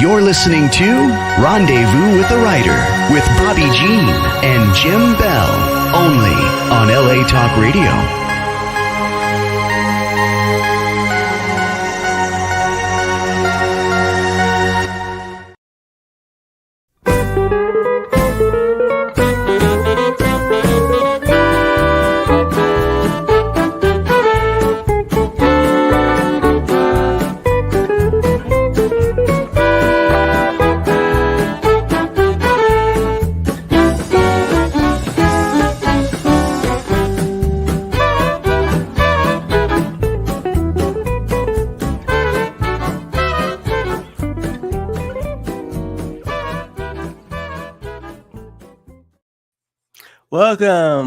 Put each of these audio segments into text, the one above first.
You're listening to Rendezvous with the Writer with Bobbi Jean and Jim Bell, only on LA Talk Radio.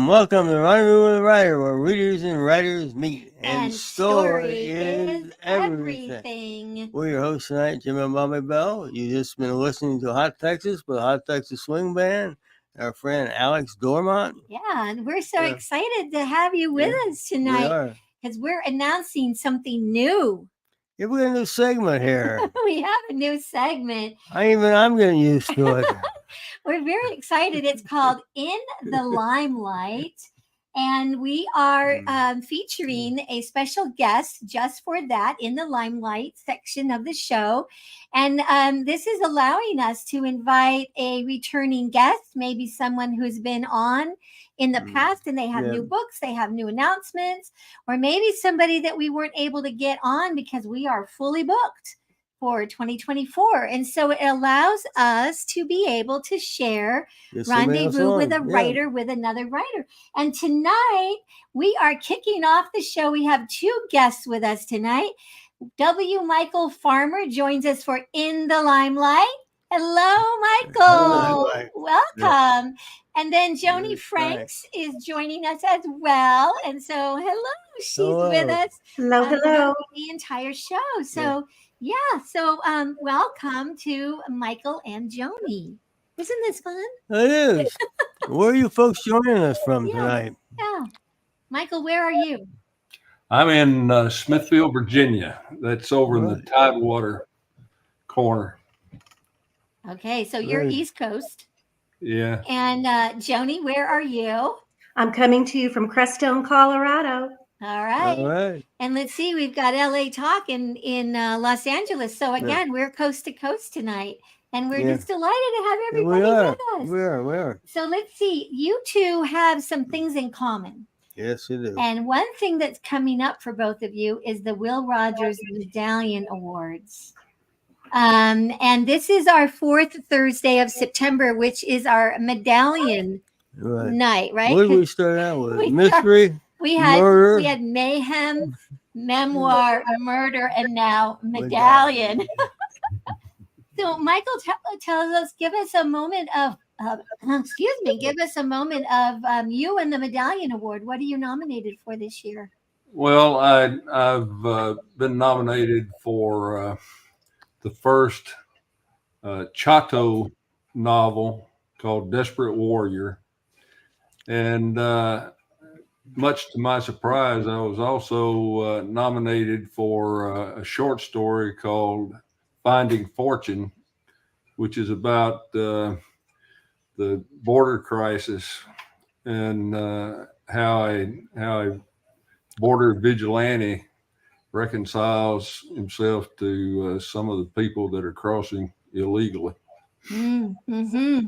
Welcome to Rendezvous with the Writer, where readers and writers meet, and story is everything. We're your hosts tonight, Jim and Bobbi Bell. You've just been listening to Hot Texas with Hot Texas Swing Band, our friend Alex Dormont. Yeah, and we're so excited to have you with us tonight because we're announcing something new. Yeah, we got a new segment here. We have a new segment. I'm getting used to it. We're very excited. It's called In the Limelight, and we are featuring a special guest just for that in the Limelight section of the show. And this is allowing us to invite a returning guest, maybe someone who's been on in the past and they have new books, they have new announcements, or maybe somebody that we weren't able to get on because we are fully booked for 2024. And so it allows us to be able to share Rendezvous with a writer with another writer. And tonight we are kicking off the show. We have two guests with us tonight. W. Michael Farmer joins us for In the Limelight. Hello, Michael. Hello, welcome. And then Joni Franks is joining us as well. And so, hello, she's with us. Hello. The entire show. So, welcome to Michael and Joni. Isn't this fun? It is. Where are you folks joining us from tonight? Yeah. Michael, where are you? I'm in Smithfield, Virginia. That's over in the Tidewater corner. Okay, so you're East Coast. Yeah. And Joni, where are you? I'm coming to you from Crestone, Colorado. All right. And let's see, we've got LA Talk in Los Angeles. So again, we're coast to coast tonight. And we're just delighted to have everybody with us. We are. So let's see, you two have some things in common. Yes, you do. And one thing that's coming up for both of you is the Will Rogers Medallion Awards. And this is our fourth Thursday of September, which is our medallion night, right? What did we start out with? Mystery? Murder. We had mayhem, memoir, murder, and now medallion. So, Michael, give us a moment of you and the Medallion Award. What are you nominated for this year? Well, I've been nominated for the first Chato novel called Desperate Warrior. And much to my surprise, I was also nominated for a short story called Finding Fortune, which is about the border crisis and how a border vigilante reconciles himself to some of the people that are crossing illegally. Mm-hmm.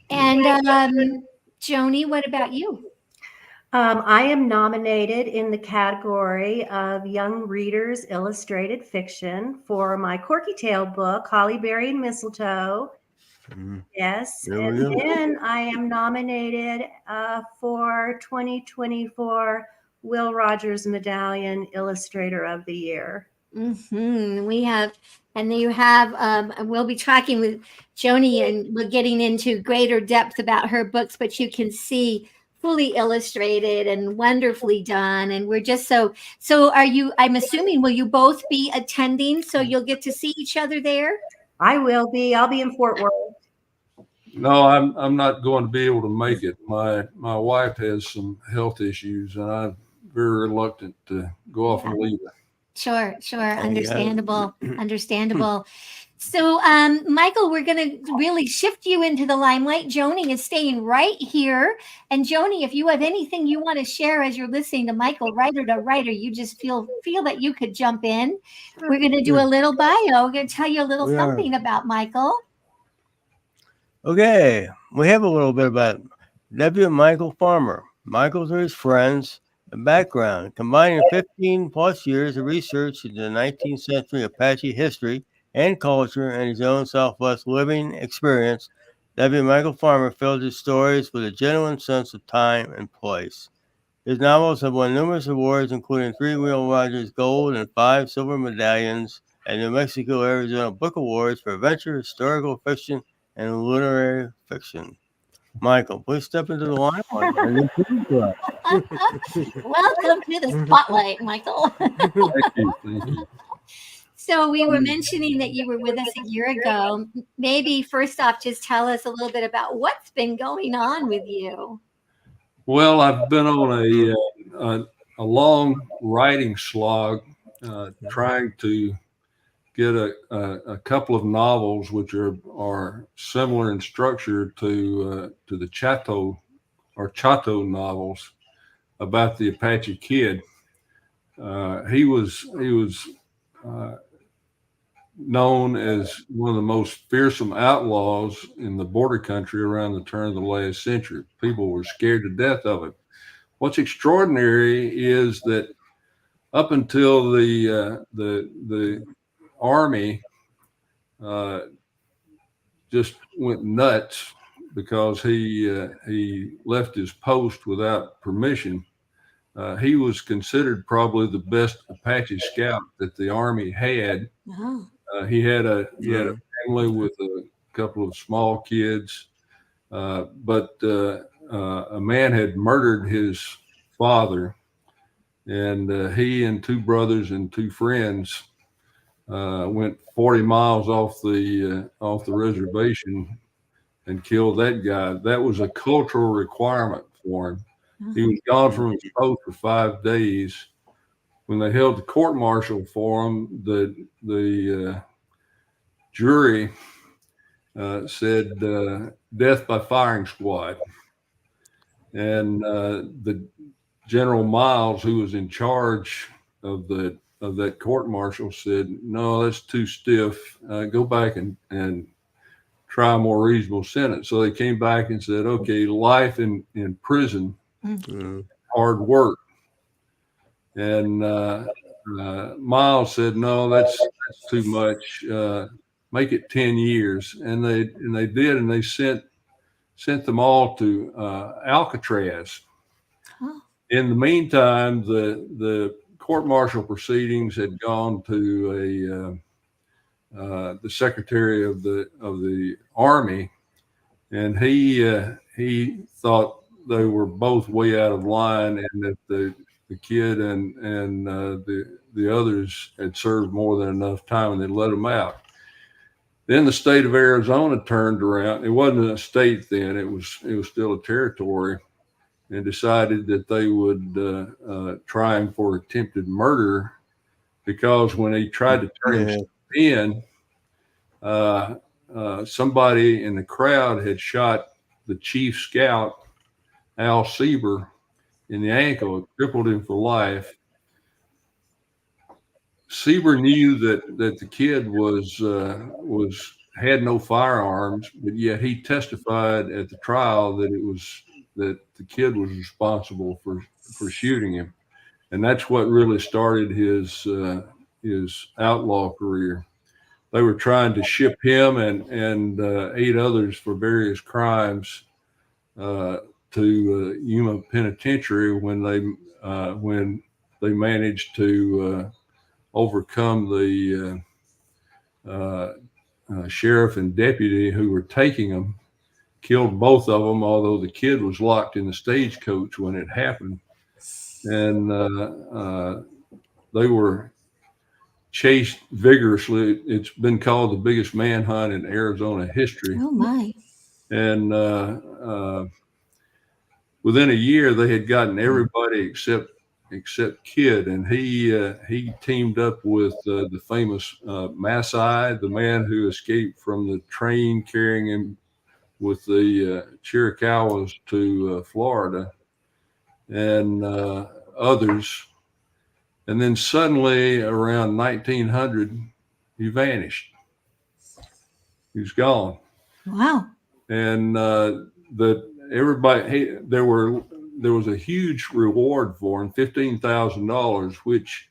And Joni, what about you? I am nominated in the category of Young Readers Illustrated Fiction for my Corky Tale book, Holly Berry and Mistletoe. Yes. And then I am nominated for 2024 Will Rogers Medallion Illustrator of the Year. Mm-hmm. We'll be talking with Joni and we're getting into greater depth about her books, but you can see fully illustrated and wonderfully done. And we're just I'm assuming, will you both be attending so you'll get to see each other there? I will be. I'll be in Fort Worth. No, I'm not going to be able to make it. My wife has some health issues and I'm very reluctant to go off and leave her. Sure. Understandable. So, Michael, we're going to really shift you into the limelight. Joni is staying right here. And Joni, if you have anything you want to share as you're listening to Michael, writer to writer, you just feel that you could jump in. We're going to do a little bio. We're going to tell you a little something about Michael. Okay, we have a little bit about Nephew Michael Farmer. Michael's are his friends and background, combining 15 plus years of research into the 19th century Apache history and culture and his own Southwest living experience. Nephew Michael Farmer fills his stories with a genuine sense of time and place. His novels have won numerous awards, including 3 Will Rogers Gold and 5 silver medallions at New Mexico Arizona Book Awards for adventure, historical fiction, and literary fiction. Michael, please step into the limelight. Welcome to the spotlight, Michael. Thank you. Thank you. So we were mentioning that you were with us a year ago. Maybe first off, just tell us a little bit about what's been going on with you. Well, I've been on a long writing slog, trying to get a couple of novels which are similar in structure to the Chateau novels about the Apache Kid. He was known as one of the most fearsome outlaws in the border country around the turn of the last century. People were scared to death of him. What's extraordinary is that up until the Army just went nuts because he left his post without permission. He was considered probably the best Apache scout that the Army had. Oh. He had a family with a couple of small kids, but a man had murdered his father, and he and 2 brothers and 2 friends went 40 miles off the reservation and killed that guy. That was a cultural requirement for him. He was gone from his post for 5 days. When they held the court martial for him, the jury said death by firing squad, and the General Miles, who was in charge of that court martial, said, "No, that's too stiff. Go back and try a more reasonable sentence." So they came back and said, "Okay, life in prison, hard work." And Miles said, "No, that's too much. Make it 10 years." And they did, and they sent them all to Alcatraz. Huh. In the meantime, the court-martial proceedings had gone to the Secretary of the Army, and he thought they were both way out of line, and that the kid and the others had served more than enough time, and they let them out. Then the state of Arizona turned around. It wasn't a state then; it was still a territory, and decided that they would try him for attempted murder, because when he tried to turn him in, somebody in the crowd had shot the chief scout, Al Sieber, in the ankle, crippled him for life. Sieber knew that the kid had no firearms, but yet he testified at the trial that the kid was responsible for shooting him, and that's what really started his outlaw career. They were trying to ship him and 8 others for various crimes to Yuma Penitentiary when they managed to overcome the sheriff and deputy who were taking them, killed both of them, although the kid was locked in the stagecoach when it happened. And they were chased vigorously. It's been called the biggest manhunt in Arizona history. Oh, my. And within a year, they had gotten everybody except except Kid, and he teamed up with the famous Maasai, the man who escaped from the train carrying him with the Chiricahuas to Florida, and others. And then suddenly, around 1900, he vanished. He's gone. Wow. And there was a huge reward for him, $15,000, which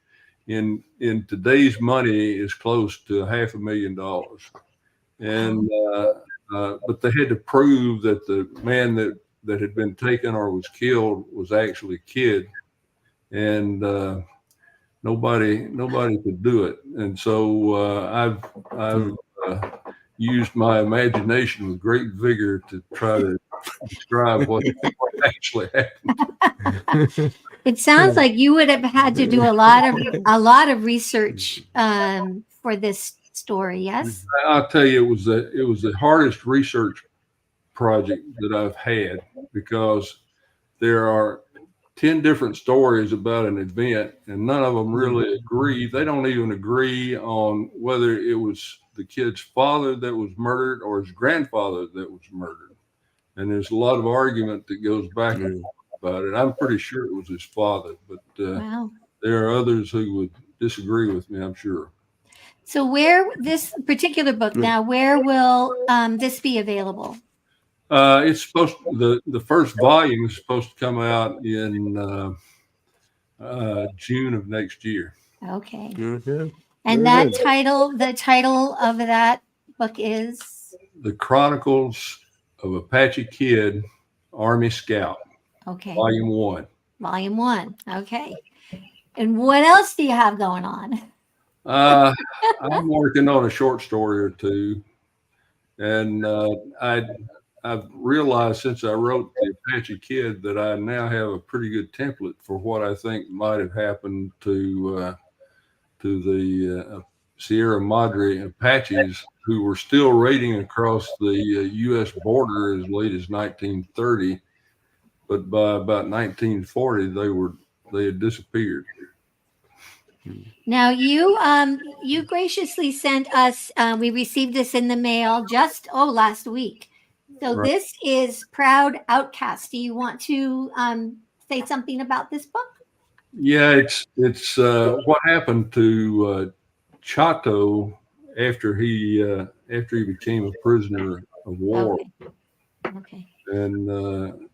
in today's money is close to $500,000. And but they had to prove that the man that had been taken or was killed was actually Kid, and nobody could do it. And so I've used my imagination with great vigor to try to describe what actually happened. It sounds like you would have had to do a lot of research for this story. Yes, I'll tell you, it was the hardest research project that I've had, because there are 10 different stories about an event, and none of them really agree. They don't even agree on whether it was the kid's father that was murdered or his grandfather that was murdered. And there's a lot of argument that goes back and forth about it. I'm pretty sure it was his father, but wow. There are others who would disagree with me, I'm sure. So where this particular book now, where will this be available? It's supposed the first volume is supposed to come out in June of next year. Okay. Okay. And Very that good. the title of that book is The Chronicles of Apache Kid, Army Scout, okay. Volume 1. Volume 1. Okay. And what else do you have going on? I'm working on a short story or two, and I've realized since I wrote The Apache Kid that I now have a pretty good template for what I think might have happened to the Sierra Madre Apaches, who were still raiding across the U.S. border as late as 1930, but by about 1940 they had disappeared. Now you graciously sent us. We received this in the mail just last week. So Right. This is Proud Outcast. Do you want to say something about this book? Yeah, it's what happened to Chato after he became a prisoner of war. Okay. And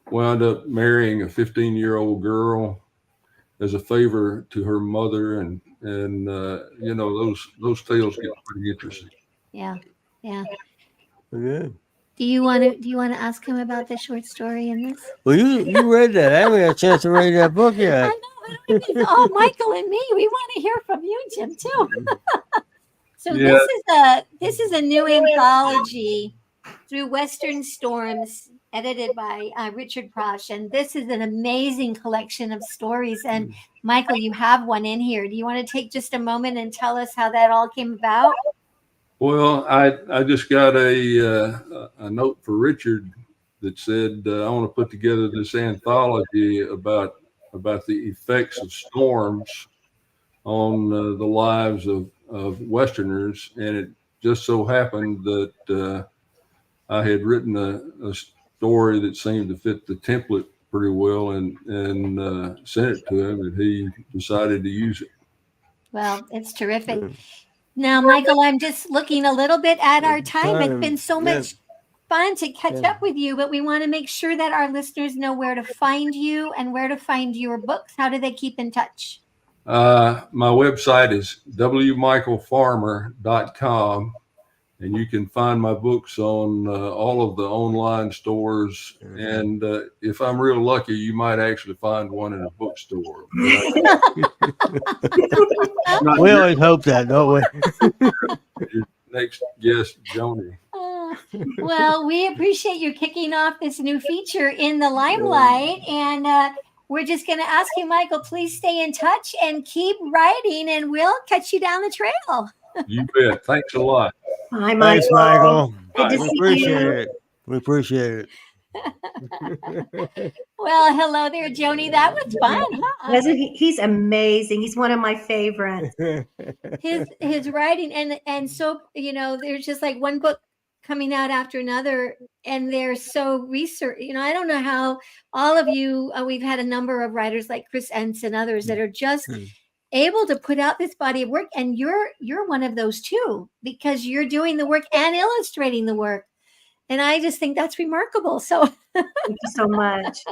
wound up marrying a 15-year-old girl as a favor to her mother, and you know, those tales get pretty interesting. Yeah. Yeah. Good. Do you want to ask him about the short story in this? Well, you read that. I haven't had a chance to read that book yet. I know, but Michael and me, we want to hear from you, Jim, too. So Yeah. this is a new anthology through Western Storms, edited by Richard Prosh, and this is an amazing collection of stories. And Michael, you have one in here. Do you want to take just a moment and tell us how that all came about? Well, I just got a note for Richard that said I want to put together this anthology about the effects of storms on the lives of Westerners, and it just so happened that I had written a story that seemed to fit the template pretty well, and sent it to him, and he decided to use it. Well, it's terrific. Now, Michael, I'm just looking a little bit at our time. It's been so much fun to catch up with you, but we want to make sure that our listeners know where to find you and where to find your books. How do they keep in touch? My website is wmichaelfarmer.com, and you can find my books on all of the online stores. And if I'm real lucky, you might actually find one in a bookstore. We always hope that, don't we? Your next guest, Joni. Well, we appreciate you kicking off this new feature in the limelight, and we're just going to ask you, Michael, please stay in touch and keep writing, and we'll catch you down the trail. You bet. Thanks a lot. Hi, Michael. Thanks, Michael. Good to We see appreciate you. it. We appreciate it. Well, hello there, Joni. That was fun, huh? Wasn't he? He's amazing. He's one of my favorites. His writing and so there's just like one book coming out after another, and they're so research. I don't know how all of you. We've had a number of writers like Chris Entz and others that are just able to put out this body of work, and you're one of those too, because you're doing the work and illustrating the work. And I just think that's remarkable. So thank you so much.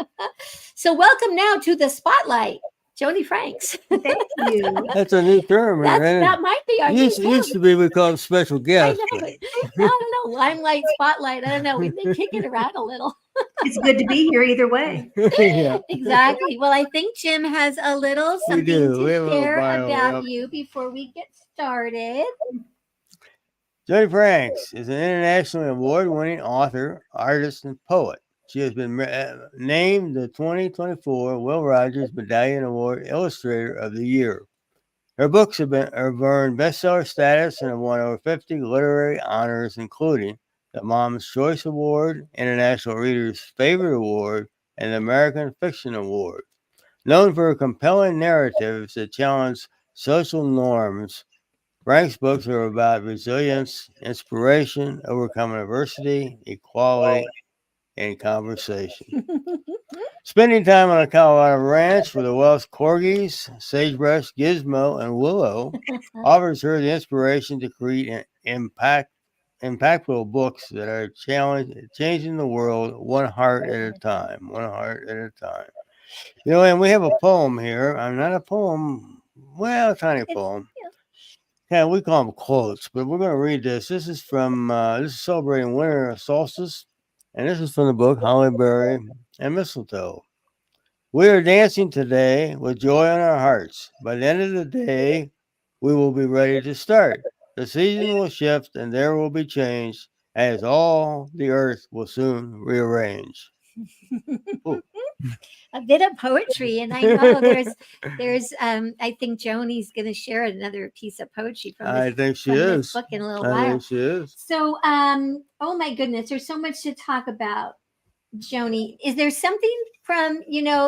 So welcome now to the spotlight, Joni Franks. Thank you. That's a new term. That might be our used to be, we call them special guests. I don't know, limelight, spotlight. I don't know. We've been kicking around a little. It's good to be here either way. Yeah. Exactly. Well, I think Jim has a little something to share about you before we get started. Joni Franks is an internationally award-winning author, artist, and poet. She has been named the 2024 Will Rogers Medallion Award Illustrator of the Year. Her books have earned bestseller status and have won over 50 literary honors, including the Mom's Choice Award, International Reader's Favorite Award, and the American Fiction Award. Known for her compelling narratives that challenge social norms, Frank's books are about resilience, inspiration, overcoming adversity, equality, and conversation. Spending time on a Colorado ranch with the Welsh Corgis, Sagebrush, Gizmo, and Willow offers her the inspiration to create impactful books that are changing the world one heart at a time. One heart at a time. And we have a poem here. I'm not a poem, well, a tiny poem. Yeah, we call them quotes, but we're going to read this. This is from, this is celebrating winter solstice, and this is from the book Holly Berry and Mistletoe. We are dancing today with joy on our hearts. By the end of the day, we will be ready to start. The season will shift and there will be change, as all the earth will soon rearrange. A bit of poetry, and I know there's I think Joni's going to share another piece of poetry from this, I think she this book in a little while. I think she is. So oh my goodness, there's so much to talk about, Joni. Is there something from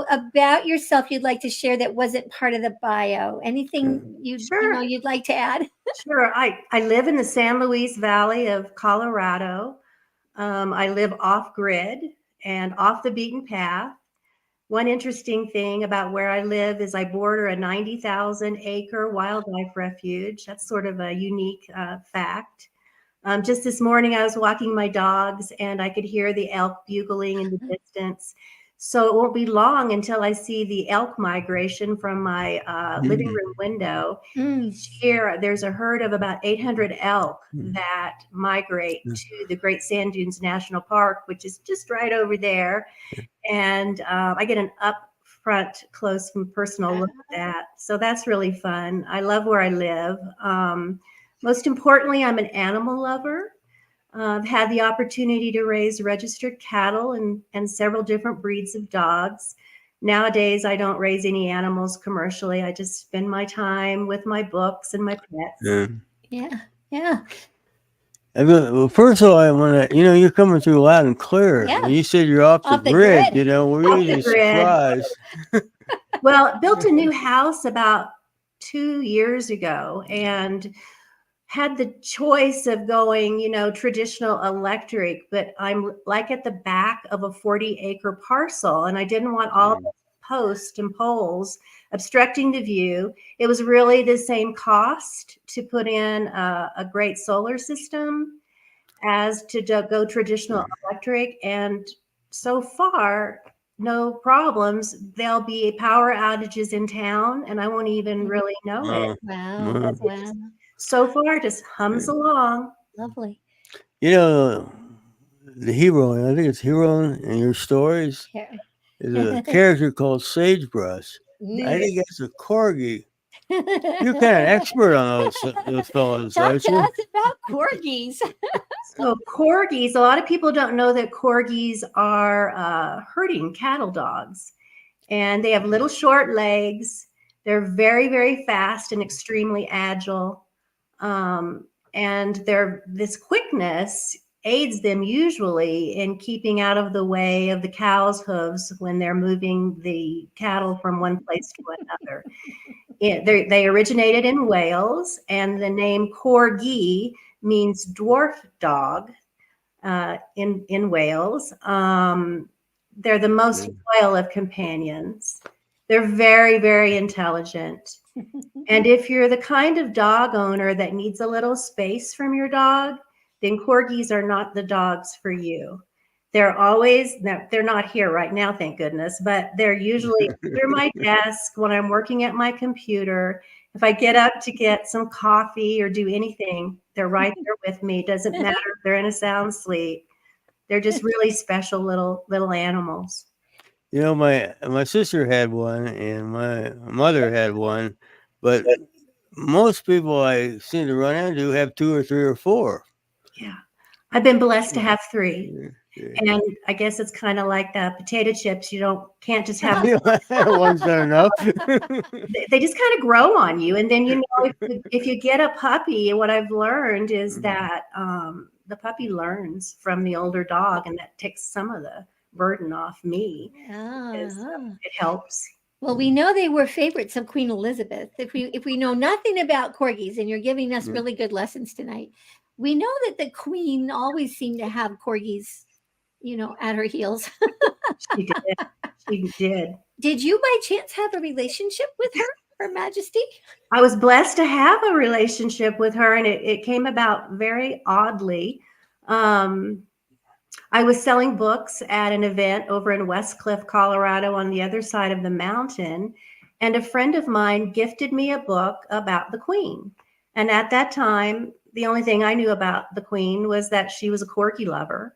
about yourself you'd like to share that wasn't part of the bio? Anything you'd like to add? Sure. I live in the San Luis Valley of Colorado. I live off grid and off the beaten path. One interesting thing about where I live is I border a 90,000 acre wildlife refuge. That's sort of a unique fact. Just this morning, I was walking my dogs and I could hear the elk bugling in the distance. So it won't be long until I see the elk migration from my living room window. Each year, there's a herd of about 800 elk that migrate to the Great Sand Dunes National Park, which is just right over there. And I get an upfront, close and personal look at that. So that's really fun. I love where I live. Most importantly, I'm an animal lover. I've had the opportunity to raise registered cattle and several different breeds of dogs. Nowadays, I don't raise any animals commercially. I just spend my time with my books and my pets. Yeah. Well, first of all, I want to, you're coming through loud and clear. Yeah. You said you're off the grid. We're really surprised. Well, built a new house about 2 years ago and had the choice of going, traditional electric, but I'm like at the back of a 40-acre parcel, and I didn't want all the posts and poles obstructing the view. It was really the same cost to put in a great solar system as to go traditional electric, and so far, no problems. There'll be power outages in town, and I won't even really know it. Wow. So far, it just hums along. Lovely. The hero, I think it's hero in your stories, is a character called Sagebrush. I think that's a corgi. You're kind of expert on those fellows, aren't you? Talk to us about corgis. So corgis, a lot of people don't know that corgis are herding cattle dogs. And they have little short legs. They're very, very fast and extremely agile. And this quickness aids them usually in keeping out of the way of the cow's hooves when they're moving the cattle from one place to another. They originated in Wales, and the name Corgi means dwarf dog in Wales. They're the most loyal of companions. They're very, very intelligent. And if you're the kind of dog owner that needs a little space from your dog, then corgis are not the dogs for you. They're not here right now, thank goodness, but they're usually under my desk when I'm working at my computer. If I get up to get some coffee or do anything, they're right there with me. It doesn't matter if they're in a sound sleep. They're just really special little animals. You know, my sister had one and my mother had one, but most people I seem to run into have 2 or 3 or 4. Yeah. I've been blessed to have 3. And I guess it's kind of like the potato chips. You can't just have one's not enough. They just kind of grow on you. And then, if you get a puppy, what I've learned is that the puppy learns from the older dog, and that takes some of the burden off me. It helps. Well, we know they were favorites of Queen Elizabeth. If we know nothing about corgis, and you're giving us really good lessons tonight, we know that the Queen always seemed to have corgis, at her heels. She did. She did. Did you by chance have a relationship with Her Majesty? I was blessed to have a relationship with her, and it came about very oddly. I was selling books at an event over in West Cliff, Colorado, on the other side of the mountain, and a friend of mine gifted me a book about the Queen. And at that time, the only thing I knew about the Queen was that she was a corgi lover.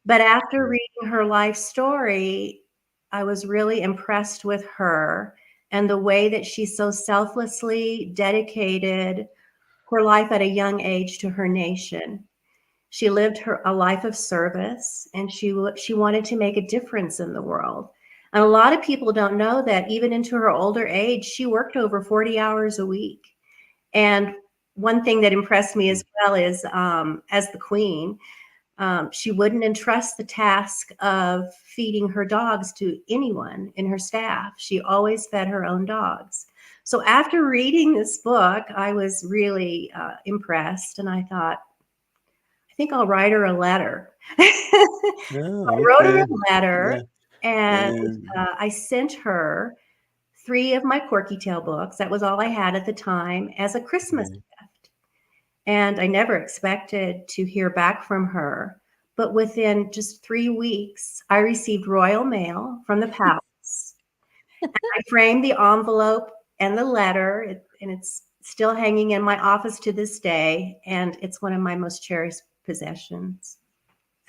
But after reading her life story, I was really impressed with her and the way that she so selflessly dedicated her life at a young age to her nation. She lived a life of service, and she wanted to make a difference in the world. And a lot of people don't know that even into her older age, she worked over 40 hours a week. And one thing that impressed me as well is, as the Queen, she wouldn't entrust the task of feeding her dogs to anyone in her staff. She always fed her own dogs. So after reading this book, I was really impressed, and I thought, I think I'll write her a letter. So I wrote her a letter, and I sent her 3 of my Corky Tail books. That was all I had at the time, as a Christmas gift. And I never expected to hear back from her. But within just 3 weeks, I received royal mail from the palace. And I framed the envelope and the letter, and it's still hanging in my office to this day. And it's one of my most cherished possessions.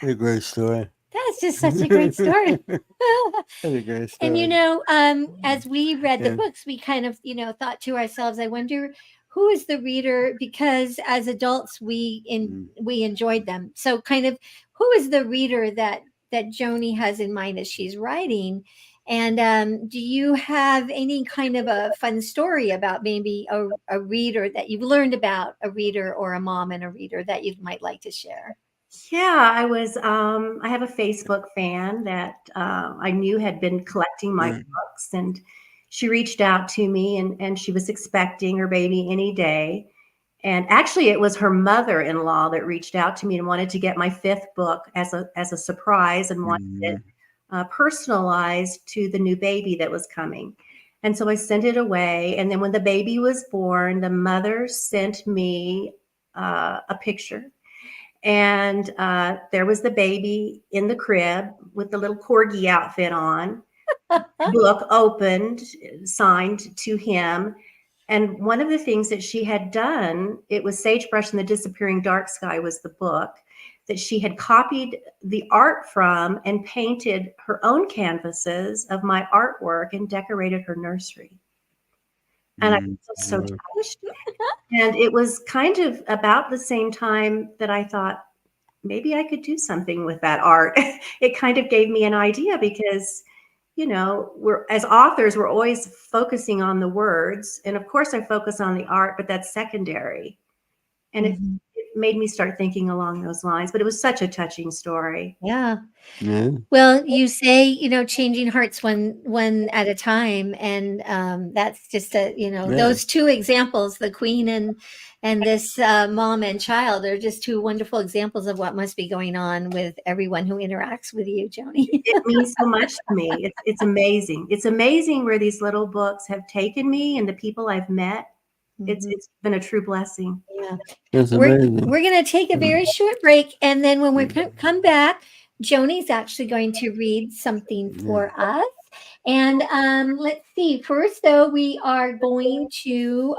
What a great story. That's just such a great story. That's a great story. And as we read the books, we kind of, thought to ourselves, I wonder who is the reader, because as adults we enjoyed them. So kind of who is the reader that Joni has in mind as she's writing? And do you have any kind of a fun story about maybe a reader that you've learned about, a reader or a mom and a reader that you might like to share? Yeah, I have a Facebook fan that I knew had been collecting my books, and she reached out to me, and she was expecting her baby any day. And actually, it was her mother-in-law that reached out to me and wanted to get my 5th book as a surprise, and wanted it personalized to the new baby that was coming. And so I sent it away. And then when the baby was born, the mother sent me a picture. And there was the baby in the crib with the little corgi outfit on, book opened, signed to him. And one of the things that she had done, it was Sagebrush and the Disappearing Dark Sky was the book that she had copied the art from and painted her own canvases of my artwork and decorated her nursery. And I was so touched. And it was kind of about the same time that I thought, maybe I could do something with that art. It kind of gave me an idea because, as authors, we're always focusing on the words. And of course I focus on the art, but that's secondary. And made me start thinking along those lines. But it was such a touching story. Yeah. Yeah. Well, you say, changing hearts one at a time, and that's just those two examples, the queen and this mom and child, are just two wonderful examples of what must be going on with everyone who interacts with you, Joni. It means so much to me. It's amazing. It's amazing where these little books have taken me and the people I've met. It's been a true blessing. Yeah. That's We're amazing. going to take a very short break, and then when we come back, Joni's actually going to read something for us. And let's see. First, though, we are going to,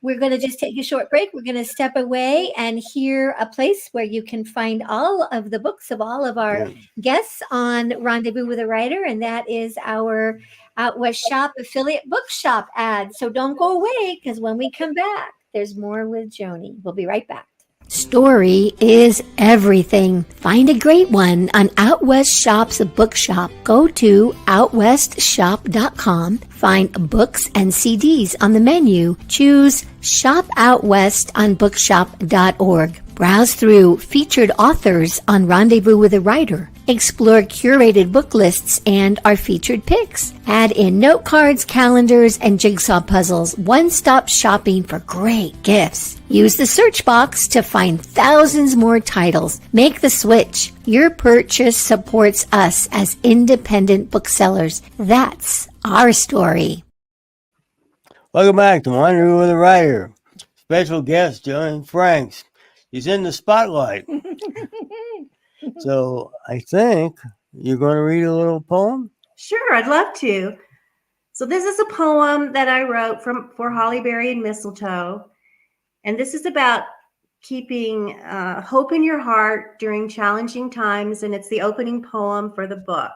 we're going to just take a short break. We're going to step away and hear a place where you can find all of the books of all of our guests on Rendezvous with a Writer, and that is our Out West Shop affiliate bookshop ad. So don't go away, because when we come back, there's more with Joni. We'll be right back. Story is everything. Find a great one on Out West Shop's bookshop. Go to outwestshop.com. Find books and CDs on the menu. Choose Shop Out West on bookshop.org. Browse through featured authors on Rendezvous with a Writer. Explore curated book lists and our featured picks. Add in note cards, calendars, and jigsaw puzzles. One-stop shopping for great gifts. Use the search box to find thousands more titles. Make the switch. Your purchase supports us as independent booksellers. That's our story. Welcome back to Rendezvous with a Writer. Special guest, Joni Franks. He's in the spotlight. So I think you're going to read a little poem? Sure, I'd love to. So this is a poem that I wrote for Holly Berry and Mistletoe. And this is about keeping hope in your heart during challenging times. And it's the opening poem for the book.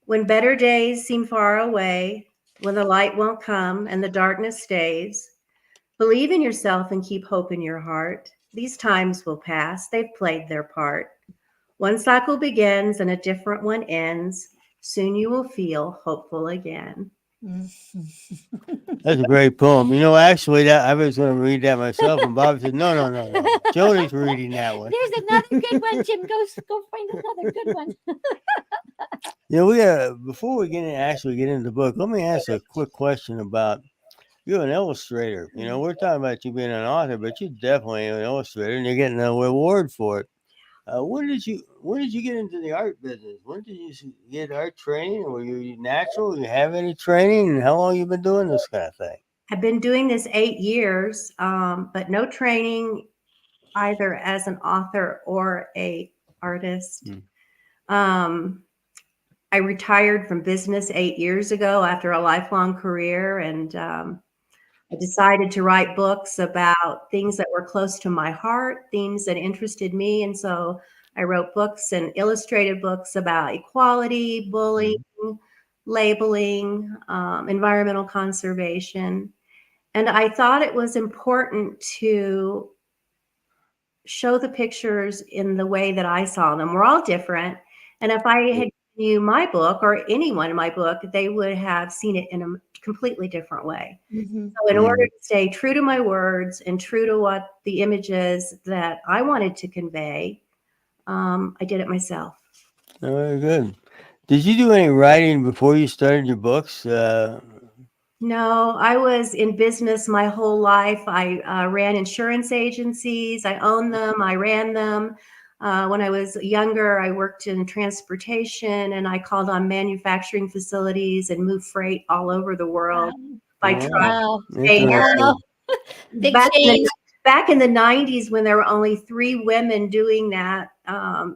When better days seem far away, when the light won't come and the darkness stays, believe in yourself and keep hope in your heart. These times will pass. They've played their part. One cycle begins and a different one ends. Soon you will feel hopeful again. That's a great poem. Actually, that I was going to read that myself, and Bob said, no. Joni's reading that one. There's another good one, Jim. Go find another good one. We got before we get into the book. Let me ask a quick question about you're an illustrator. We're talking about you being an author, but you're definitely an illustrator, and you're getting a reward for it. When did you get into the art business? When did you get art training? Were you natural? Do you have any training? And how long you been doing this kind of thing? I've been doing this 8 years, but no training either as an author or a artist. I retired from business 8 years ago after a lifelong career, and I decided to write books about things that were close to my heart, themes that interested me. And so I wrote books and illustrated books about equality, bullying, labeling, environmental conservation. And I thought it was important to show the pictures in the way that I saw them. We're all different. And if I had you my book or anyone in my book, they would have seen it in a completely different way. So in order to stay true to my words and true to what the images that I wanted to convey, I did it myself. Oh, very good. Did you do any writing before you started your books? No, I was in business my whole life. I ran insurance agencies. I owned them. I ran them. When I was younger, I worked in transportation, and I called on manufacturing facilities and moved freight all over the world by truck. Wow. Big change. Back in the 90s, when there were only 3 women doing that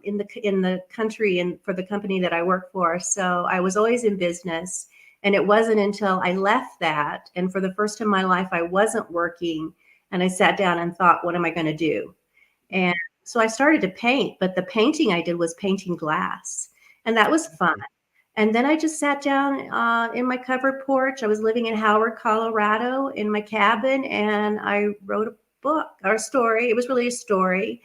in the country and for the company that I worked for. So I was always in business. And it wasn't until I left that, and for the first time in my life, I wasn't working, and I sat down and thought, what am I going to do? And so I started to paint, but the painting I did was painting glass, and that was fun. And then I just sat down in my covered porch. I was living in Howard, Colorado, in my cabin, and I wrote a book or a story. It was really a story.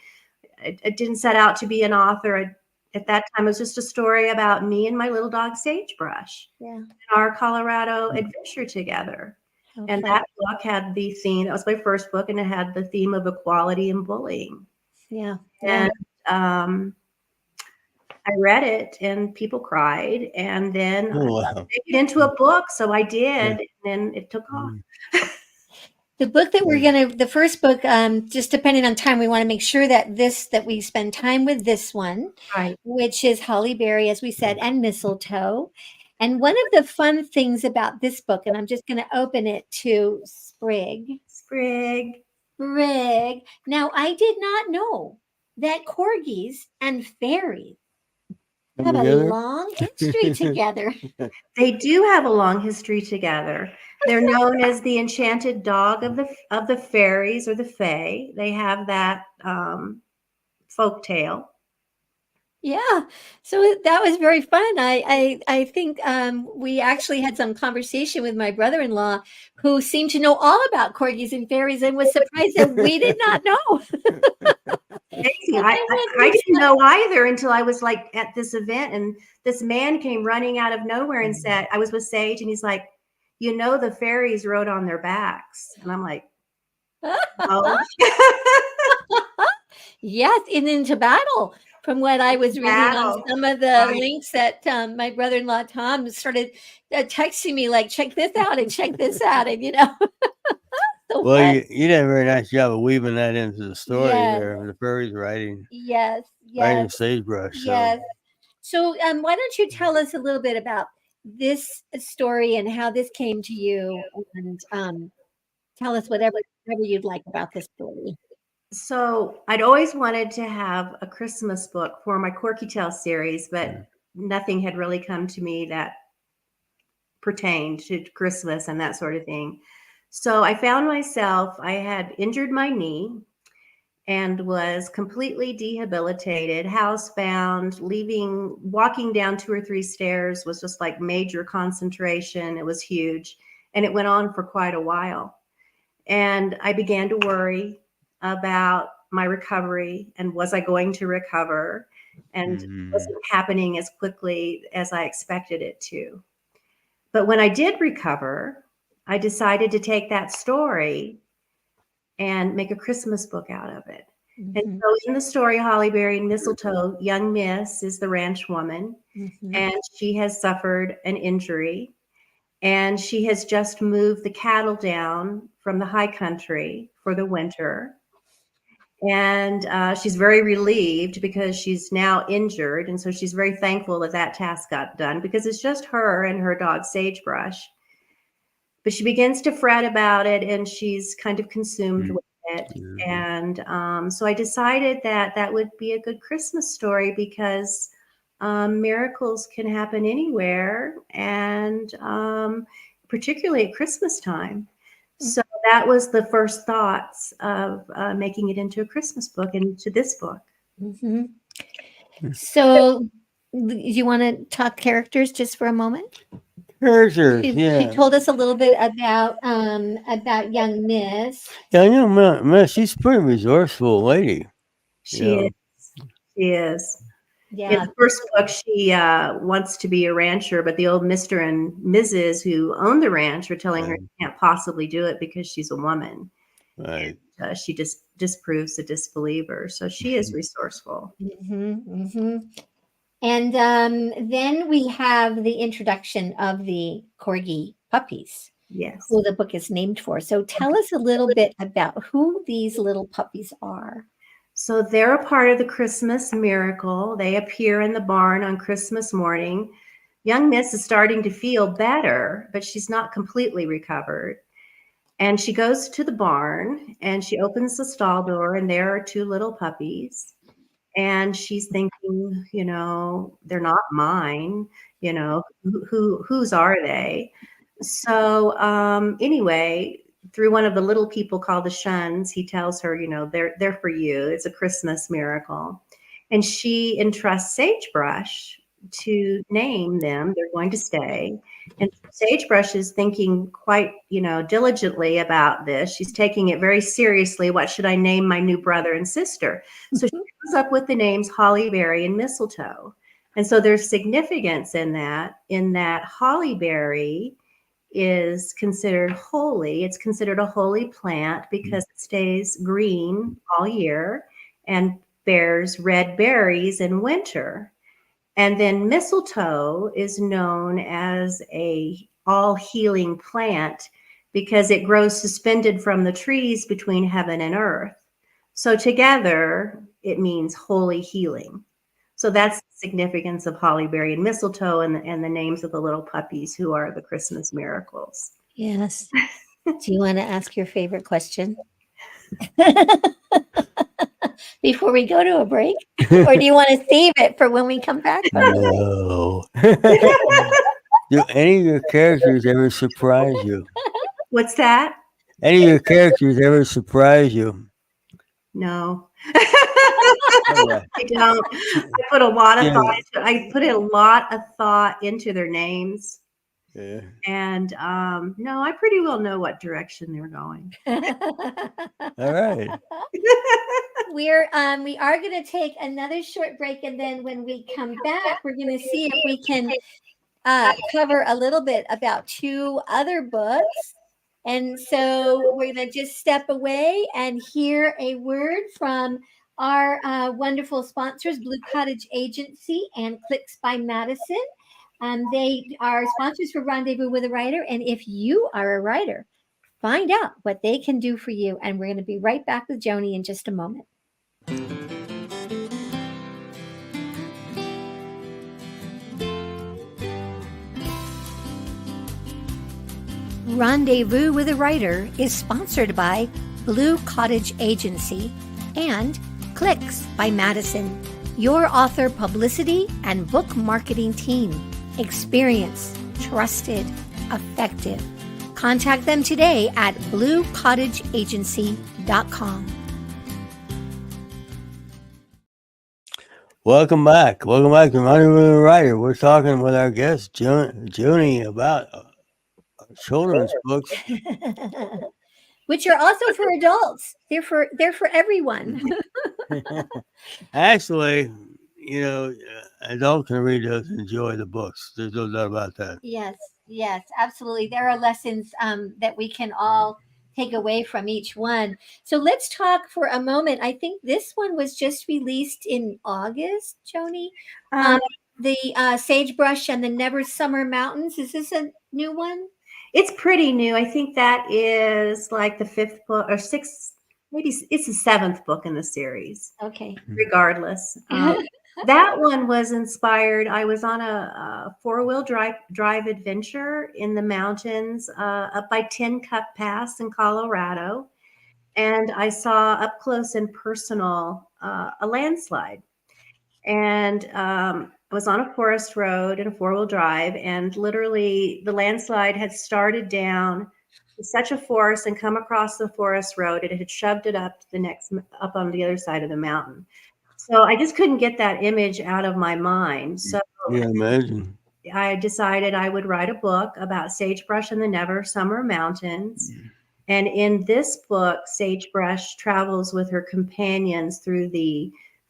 It didn't set out to be an author. At that time, it was just a story about me and my little dog Sagebrush and our Colorado adventure together. And that book had the theme, that was my first book, and it had the theme of equality and bullying. Yeah. And I read it and people cried, and then I made it into a book. So I did, and then it took off. The book that the first book, just depending on time, we want to make sure that we spend time with this one, Right. which is Holly Berry, as we said, and Mistletoe. And one of the fun things about this book, and I'm just going to open it to Sprig. Now, I did not know that corgis and fairies have a long history together. They do have a long history together. They're known as the enchanted dog of the fairies, or the fae. They have that folk tale. Yeah, so that was very fun. I think we actually had some conversation with my brother-in-law, who seemed to know all about corgis and fairies, and was surprised that we did not know. I didn't know either until I was like at this event, and this man came running out of nowhere and said, I was with Sage, and he's like, the fairies rode on their backs. And I'm like, oh. Yes, and into battle. From what I was reading on some of the links that my brother-in-law Tom started texting me, like, check this out and check this out, and So well, you did a very nice job of weaving that into the story there. The fairies riding. Yes. Riding sagebrush. Yes. So why don't you tell us a little bit about this story and how this came to you, and tell us whatever you'd like about this story. So I'd always wanted to have a Christmas book for my Corky Tale series, but nothing had really come to me that pertained to Christmas and that sort of thing. So I found myself, I had injured my knee and was completely debilitated, housebound, walking down 2 or 3 stairs was just like major concentration. It was huge. And it went on for quite a while. And I began to worry about my recovery, and was I going to recover, and was it happening as quickly as I expected it to. But when I did recover, I decided to take that story and make a Christmas book out of it. And so in the story, Holly Berry and Mistletoe, young Miss is the ranch woman, and she has suffered an injury, and she has just moved the cattle down from the high country for the winter. And she's very relieved because she's now injured. And so she's very thankful that that task got done, because it's just her and her dog Sagebrush. But she begins to fret about it, and she's kind of consumed with it. And so I decided that that would be a good Christmas story, because miracles can happen anywhere, and particularly at Christmas time. So that was the first thoughts of making it into a Christmas book, and into this book. So you want to talk characters just for a moment? Characters, She told us a little bit about young Miss. Yeah, young Miss, she's a pretty resourceful lady. She is. Yeah. In the first book, she wants to be a rancher, but the old Mr. and Mrs. who own the ranch are telling her she can't possibly do it because she's a woman. Right. And, she just disproves the disbeliever. So she is resourceful. And then we have the introduction of the corgi puppies. Yes. Who the book is named for. So tell us a little bit about who these little puppies are. So they're a part of the Christmas miracle. They appear in the barn on Christmas morning. Young Miss is starting to feel better, but she's not completely recovered. And she goes to the barn, and she opens the stall door, and there are 2 little puppies. And she's thinking, they're not mine. Whose are they? So anyway, through one of the little people called the Shuns, he tells her, they're for you. It's a Christmas miracle. And she entrusts Sagebrush to name them. They're going to stay. And Sagebrush is thinking quite, diligently about this. She's taking it very seriously. What should I name my new brother and sister? So she comes up with the names Holly Berry and Mistletoe. And so there's significance in that Holly Berry is considered holy. It's considered a holy plant because it stays green all year and bears red berries in winter. And then mistletoe is known as a all-healing plant because it grows suspended from the trees between heaven and earth. So together, it means holy healing. So that's the significance of holly berry and mistletoe and the names of the little puppies who are the Christmas miracles. Yes. Do you want to ask your favorite question before we go to a break? Or do you want to save it for when we come back? No. Do any of your characters ever surprise you? What's that? Any of your characters ever surprise you? No. I don't. I put a lot of thought into, I put a lot of thought into their names. Yeah. And no, I pretty well know what direction they're going. All right. We are going to take another short break, and then when we come back, we're going to see if we can cover a little bit about 2 other books. And so we're going to just step away and hear a word from our wonderful sponsors, Blue Cottage Agency and Clicks by Madison. They are sponsors for Rendezvous with a Writer. And if you are a writer, find out what they can do for you. And we're going to be right back with Joni in just a moment. Rendezvous with a Writer is sponsored by Blue Cottage Agency and Clicks by Madison, your author publicity and book marketing team. Experienced, trusted, effective. Contact them today at bluecottageagency.com. Welcome back. Welcome back to Rendezvous with a Writer. We're talking with our guest, Joni, about children's books. Which are also for adults. They're for everyone. Actually, adults can read those and enjoy the books. There's no doubt about that. Yes, absolutely. There are lessons that we can all take away from each one. So let's talk for a moment. I think this one was just released in August, Joni. The Sagebrush and the Never Summer Mountains. Is this a new one? It's pretty new. I think that is like the 5th book or 6th, maybe it's the 7th book in the series. Okay. Regardless. That one was inspired. I was on a 4-wheel drive adventure in the mountains up by Tin Cup Pass in Colorado. And I saw up close and personal a landslide. And I was on a forest road in a 4-wheel drive, and literally the landslide had started down such a force and come across the forest road. It had shoved it up on the other side of the mountain. So I just couldn't get that image out of my mind. So yeah, imagine. I decided I would write a book about Sagebrush and the Never Summer Mountains. And in this book, Sagebrush travels with her companions through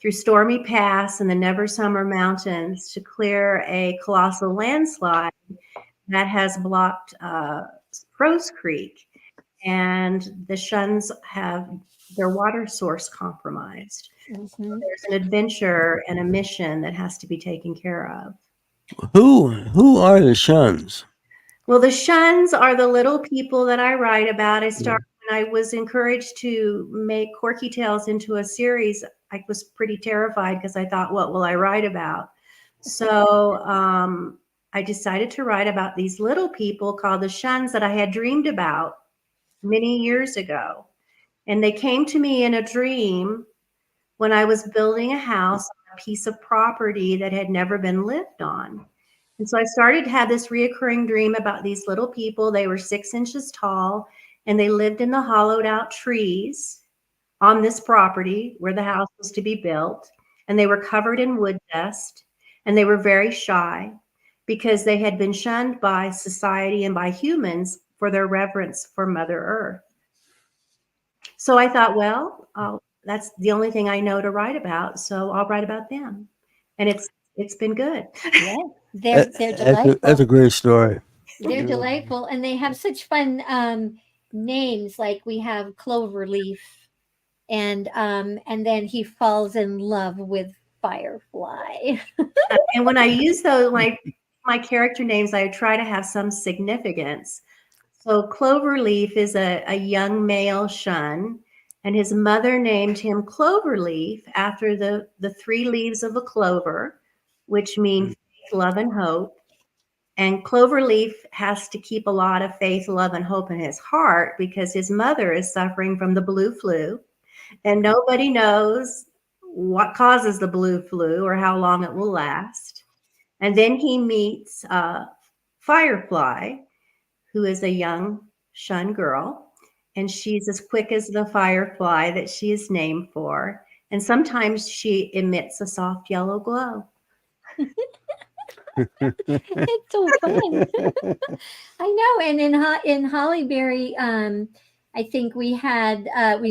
Stormy Pass and the Never Summer Mountains to clear a colossal landslide that has blocked Crow's Creek. And the Shuns have their water source compromised. Mm-hmm. So there's an adventure and a mission that has to be taken care of. Who are the Shuns? Well, the Shuns are the little people that I write about. I started when I was encouraged to make Corky Tales into a series. I was pretty terrified because I thought, what will I write about? So I decided to write about these little people called the Shuns that I had dreamed about many years ago. And they came to me in a dream when I was building a house on a piece of property that had never been lived on. And so I started to have this reoccurring dream about these little people. They were 6 inches tall, and they lived in the hollowed out trees on this property where the house was to be built. And they were covered in wood dust, and they were very shy because they had been shunned by society and by humans for their reverence for Mother Earth. So I thought, well, that's the only thing I know to write about, so I'll write about them. And it's been good. Yeah, they're delightful. That's a great story. They're delightful, and they have such fun names. Like we have Cloverleaf, and then he falls in love with Firefly. And when I use those, my character names, I try to have some significance. So Cloverleaf is a young male shun, and his mother named him Cloverleaf after the 3 leaves of a clover, which mean faith, love, and hope. And Cloverleaf has to keep a lot of faith, love, and hope in his heart because his mother is suffering from the blue flu, and nobody knows what causes the blue flu or how long it will last. And then he meets Firefly, who is a young shun girl, and she's as quick as the firefly that she is named for. And sometimes she emits a soft yellow glow. It's so fun. I know. And in Hollyberry, I think we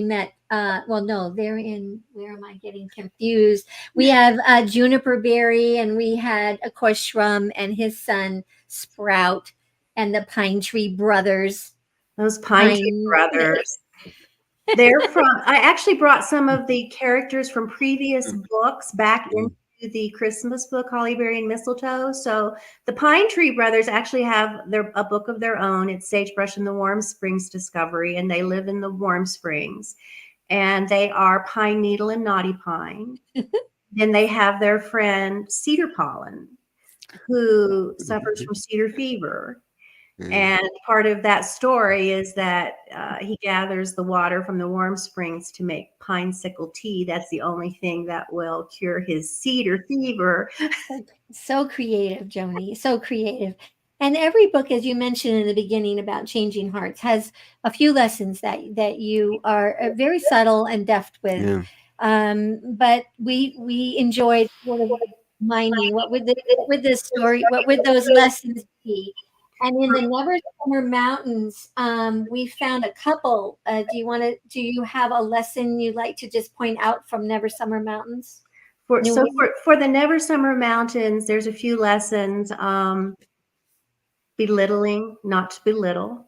met. Well, no, they're in. Where am I getting confused? We have Juniper Berry, and we had, of course, Shrum and his son Sprout, and the Pine Tree Brothers. Those Pine Tree Brothers. They're from. I actually brought some of the characters from previous books back into the Christmas book, Hollyberry and Mistletoe. So the Pine Tree Brothers actually have a book of their own. It's Sagebrush and the Warm Springs Discovery, and they live in the Warm Springs. And they are Pine Needle and Knotty Pine. Then they have their friend Cedar Pollen, who suffers from cedar fever. And part of that story is that he gathers the water from the warm springs to make pine sickle tea. That's the only thing that will cure his cedar fever. So creative, Joni. So creative. And every book, as you mentioned in the beginning about changing hearts, has a few lessons that you are very subtle and deft with. Yeah. But we enjoyed sort of minding what would the story, what would those lessons be? And in the Never Summer Mountains, we found a couple. Do you have a lesson you'd like to just point out from Never Summer Mountains? For the Never Summer Mountains, there's a few lessons. Belittling, not to belittle,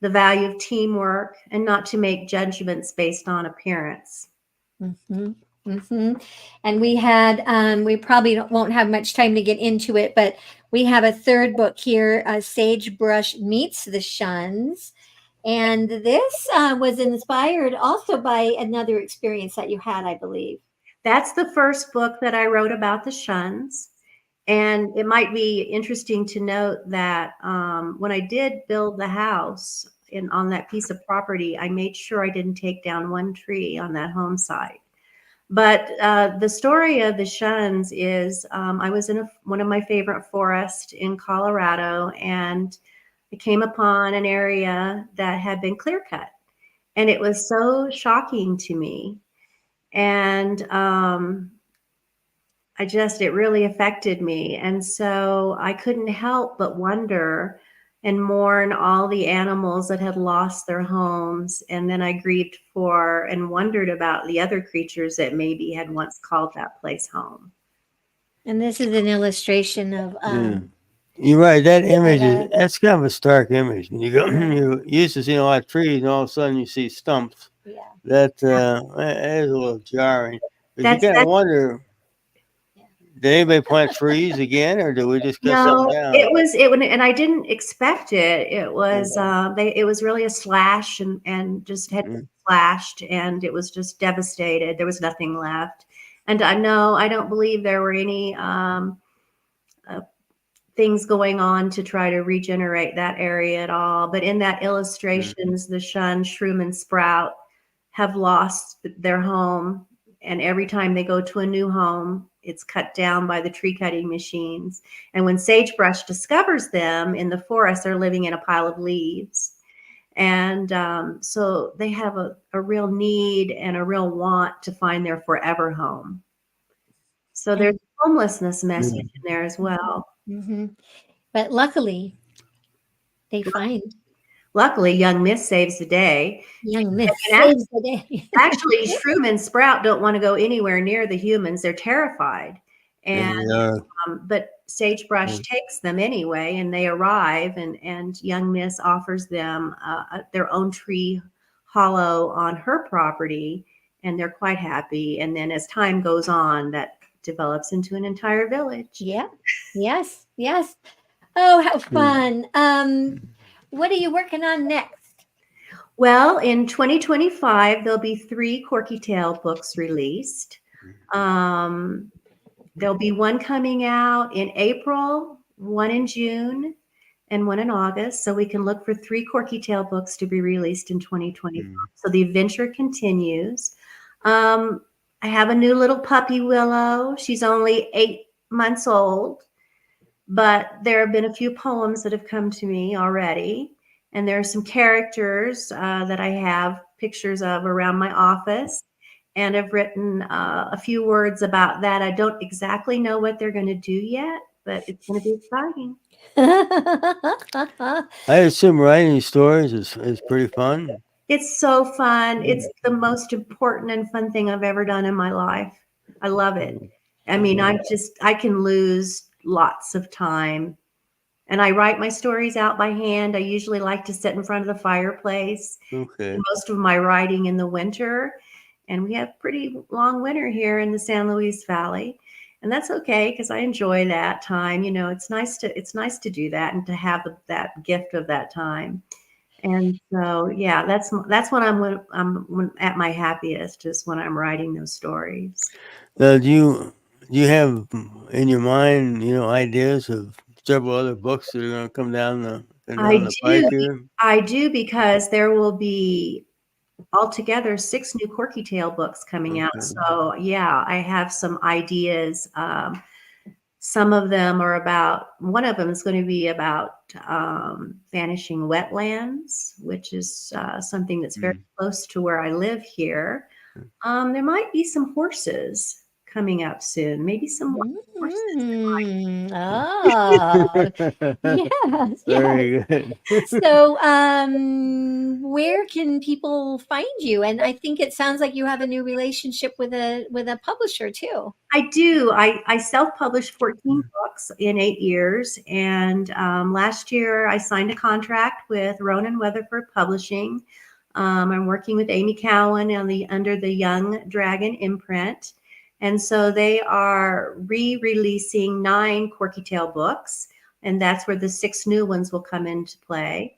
the value of teamwork, and not to make judgments based on appearance. Mm-hmm. Mm-hmm. And we had, we probably won't have much time to get into it, but we have a third book here, Sagebrush Meets the Shuns. And this was inspired also by another experience that you had, I believe. That's the first book that I wrote about the Shuns. And it might be interesting to note that when I did build the house on that piece of property, I made sure I didn't take down one tree on that home site. But the story of the Shuns is I was in one of my favorite forests in Colorado, and I came upon an area that had been clear cut. And it was so shocking to me. And it really affected me. And so I couldn't help but wonder and mourn all the animals that had lost their homes. And then I grieved for and wondered about the other creatures that maybe had once called that place home. And this is an illustration of. You're right. That image that's kind of a stark image. When you go, you used to see a lot of trees, and all of a sudden you see stumps. Yeah. That is a little jarring. But you kind of wonder. Did anybody plant trees again, or did we just cut something down? And I didn't expect it. It was it was really a slash and just had slashed, and it was just devastated. There was nothing left, and I don't believe there were any things going on to try to regenerate that area at all. But in that illustrations, the Shun, Shroom, and Sprout have lost their home, and every time they go to a new home, it's cut down by the tree cutting machines. And when Sagebrush discovers them in the forest, they're living in a pile of leaves. And so they have a real need and a real want to find their forever home. So there's a homelessness message in there as well. Mm-hmm. But luckily, they find. Luckily, young Miss saves the day. Young Miss saves the day. Actually, Shroom and Sprout don't want to go anywhere near the humans. They're terrified. And but Sagebrush takes them anyway, and they arrive, and young Miss offers them their own tree hollow on her property, and they're quite happy. And then as time goes on, that develops into an entire village. Yeah. Yes. Oh, how fun. What are you working on next? Well, in 2025, there'll be 3 Corky Tail books released. There'll be one coming out in April, one in June, and one in August. So we can look for 3 Corky Tail books to be released in 2025. So the adventure continues. I have a new little puppy, Willow. She's only 8 months old, but there have been a few poems that have come to me already. And there are some characters that I have pictures of around my office. And I've written a few words about that. I don't exactly know what they're going to do yet, but it's going to be exciting. I assume writing stories is pretty fun. It's so fun. It's the most important and fun thing I've ever done in my life. I love it. I mean, I can lose lots of time. And I write my stories out by hand. I usually like to sit in front of the fireplace. Okay. Most of my writing in the winter. And we have pretty long winter here in the San Luis Valley. And that's okay, because I enjoy that time. You know, it's nice to do that and to have that gift of that time. And so, yeah, that's when I'm at my happiest, is when I'm writing those stories. Do you have in your mind, ideas of several other books that are going to come down the pike here? I do, because there will be altogether 6 new Corky Tail books coming out. So yeah, I have some ideas. Some of them are one of them is going to be about vanishing wetlands, which is something that's very close to where I live here. There might be some horses coming up soon. Maybe some horses. Oh, yes. Very good. So, where can people find you? And I think it sounds like you have a new relationship with a publisher too. I do. I self-published 14 books in 8 years. And last year I signed a contract with Ronan Weatherford Publishing. I'm working with Amy Cowan under the Young Dragon imprint. And so they are re-releasing 9 Corky Tail books. And that's where the 6 new ones will come into play.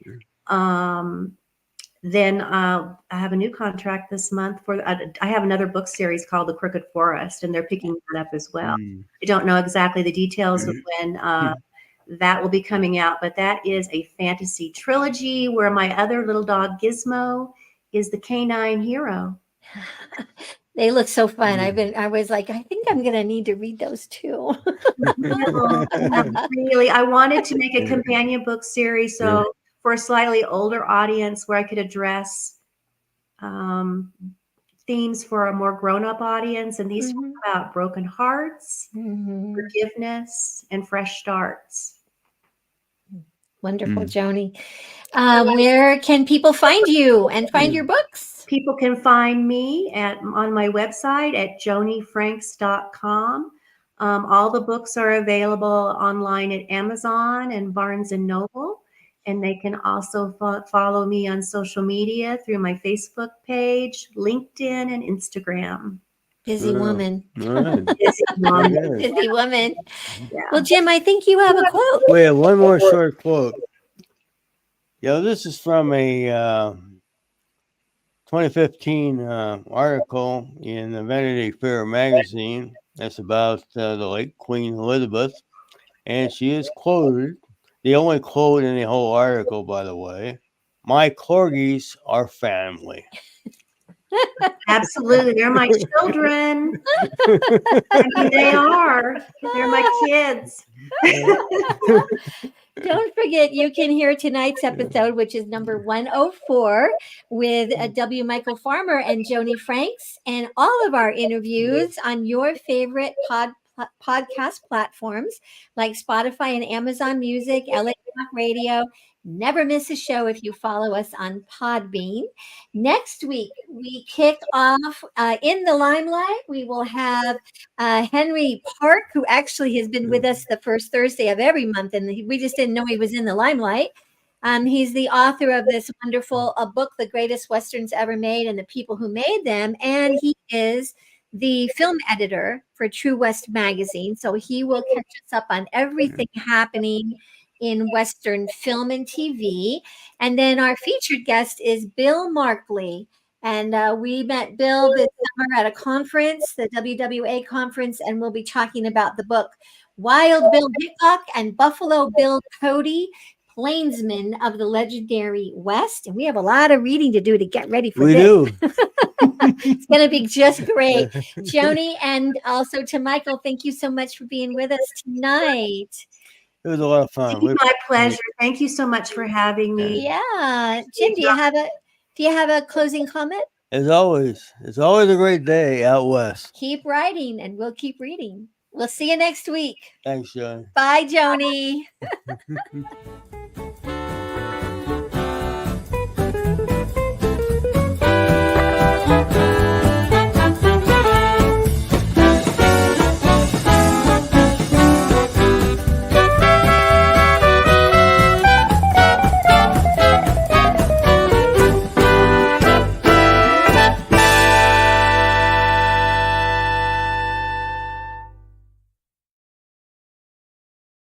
Then I have a new contract this month I have another book series called The Crooked Forest, and they're picking that up as well. I don't know exactly the details of when that will be coming out, but that is a fantasy trilogy where my other little dog Gizmo is the canine hero. They look so fun. I was like, I think I'm going to need to read those too. Really, I wanted to make a companion book series. So for a slightly older audience, where I could address themes for a more grown-up audience. And these talk about broken hearts, forgiveness, and fresh starts. Wonderful, Joni. Where can people find you and find your books? People can find me on my website at jonifranks.com. All the books are available online at Amazon and Barnes & Noble. And they can also follow me on social media through my Facebook page, LinkedIn, and Instagram. Busy woman. Right. Busy woman. Busy woman. Yeah. Well, Jim, I think you have a quote. Wait, one more short quote. This is from a 2015 article in the Vanity Fair magazine. That's about the late Queen Elizabeth. And she is quoted, the only quote in the whole article, by the way, "My corgis are family." Absolutely. They're my children. I mean, they are. They're my kids. Don't forget, you can hear tonight's episode, which is number 104, with W. Michael Farmer and Joni Franks, and all of our interviews on your favorite podcast platforms like Spotify and Amazon Music, LA Talk Radio, Never miss a show if you follow us on Podbean. Next week, we kick off In the Limelight. We will have Henry Park, who actually has been with us the first Thursday of every month, and we just didn't know he was in the limelight. He's the author of this wonderful book, The Greatest Westerns Ever Made and the People Who Made Them, and he is the film editor for True West magazine. So he will catch us up on everything happening in Western film and TV. And then our featured guest is Bill Markley. And we met Bill this summer at a conference, the WWA conference, and we'll be talking about the book Wild Bill Hickok and Buffalo Bill Cody, Plainsmen of the Legendary West. And we have a lot of reading to do to get ready for this. We do. It's going to be just great. Joni, and also to Michael, thank you so much for being with us tonight. It was a lot of fun. My pleasure. Thank you so much for having me. Yeah. Jim, do you have a closing comment? As always, it's always a great day out west. Keep writing and we'll keep reading. We'll see you next week. Thanks, Joni. Bye, Joni.